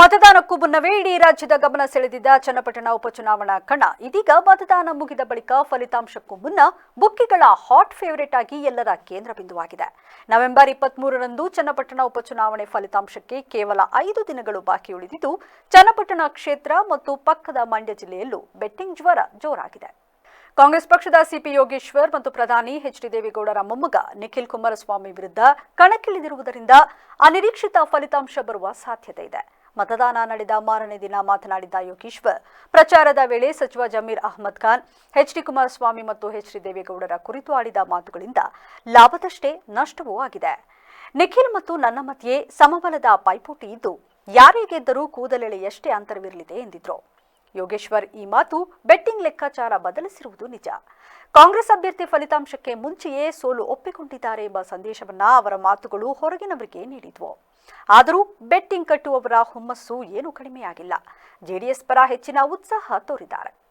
ಮತದಾನಕ್ಕೂ ಮುನ್ನವೇ ಇಡೀ ರಾಜ್ಯದ ಗಮನ ಸೆಳೆದಿದ್ದ ಚನ್ನಪಟ್ಟಣ ಉಪಚುನಾವಣಾ ಕಣ ಇದೀಗ ಮತದಾನ ಮುಗಿದ ಬಳಿಕ ಫಲಿತಾಂಶಕ್ಕೂ ಮುನ್ನ ಬುಕ್ಕಿಗಳ ಹಾಟ್ ಫೇವರೇಟ್ ಆಗಿ ಎಲ್ಲರ ಕೇಂದ್ರ ಬಿಂದುವಾಗಿದೆ. ನವೆಂಬರ್ 23ರಂದು ಚನ್ನಪಟ್ಟಣ ಉಪಚುನಾವಣೆ ಫಲಿತಾಂಶಕ್ಕೆ ಕೇವಲ 5 ದಿನಗಳು ಬಾಕಿ ಉಳಿದಿದ್ದು, ಚನ್ನಪಟ್ಟಣ ಕ್ಷೇತ್ರ ಮತ್ತು ಪಕ್ಕದ ಮಂಡ್ಯ ಜಿಲ್ಲೆಯಲ್ಲೂ ಬೆಟ್ಟಿಂಗ್ ಜ್ವರ ಜೋರಾಗಿದೆ. ಕಾಂಗ್ರೆಸ್ ಪಕ್ಷದ ಸಿಪಿ ಯೋಗೇಶ್ವರ್ ಮತ್ತು ಪ್ರಧಾನಿ ಎಚ್.ಡಿ. ದೇವೇಗೌಡರ ಮೊಮ್ಮಗ ನಿಖಿಲ್ ಕುಮಾರಸ್ವಾಮಿ ವಿರುದ್ಧ ಕಣಕ್ಕಿಳಿದಿರುವುದರಿಂದ ಅನಿರೀಕ್ಷಿತ ಫಲಿತಾಂಶ ಬರುವ ಸಾಧ್ಯತೆ ಇದೆ. ಮತದಾನ ನಡೆದ ಮಾರನೇ ದಿನ ಮಾತನಾಡಿದ ಯೋಗೇಶ್ವರ್, ಪ್ರಚಾರದ ವೇಳೆ ಸಚಿವ ಜಮೀರ್ ಅಹ್ಮದ್ ಖಾನ್, ಎಚ್.ಡಿ. ಕುಮಾರಸ್ವಾಮಿ ಮತ್ತು ಎಚ್.ಡಿ. ದೇವೇಗೌಡರ ಕುರಿತು ಆಡಿದ ಮಾತುಗಳಿಂದ ಲಾಭದಷ್ಟೇ ನಷ್ಟವೂ ಆಗಿದೆ. ನಿಖಿಲ್ ಮತ್ತು ನನ್ನ ಮಧ್ಯೆ ಸಮಬಲದ ಪೈಪೋಟಿ ಇದ್ದು, ಯಾರೇ ಗೆದ್ದರೂ ಕೂದಲೆಳೆಯಷ್ಟೇ ಅಂತರವಿರಲಿದೆ ಎಂದಿದ್ರು. ಯೋಗೇಶ್ವರ್ ಈ ಮಾತು ಬೆಟ್ಟಿಂಗ್ ಲೆಕ್ಕಾಚಾರ ಬದಲಿಸಿರುವುದು ನಿಜ. ಕಾಂಗ್ರೆಸ್ ಅಭ್ಯರ್ಥಿ ಫಲಿತಾಂಶಕ್ಕೆ ಮುಂಚೆಯೇ ಸೋಲು ಒಪ್ಪಿಕೊಂಡಿದ್ದಾರೆ ಎಂಬ ಸಂದೇಶವನ್ನ ಅವರ ಮಾತುಗಳು ಹೊರಗಿನವರಿಗೆ ನೀಡಿದ್ವು. ಆದರೂ ಬೆಟ್ಟಿಂಗ್ ಕಟ್ಟುವವರ ಹುಮ್ಮಸ್ಸು ಏನೂ ಕಡಿಮೆಯಾಗಿಲ್ಲ. ಜೆಡಿಎಸ್ ಪರ ಹೆಚ್ಚಿನ ಉತ್ಸಾಹ ತೋರಿದ್ದಾರೆ.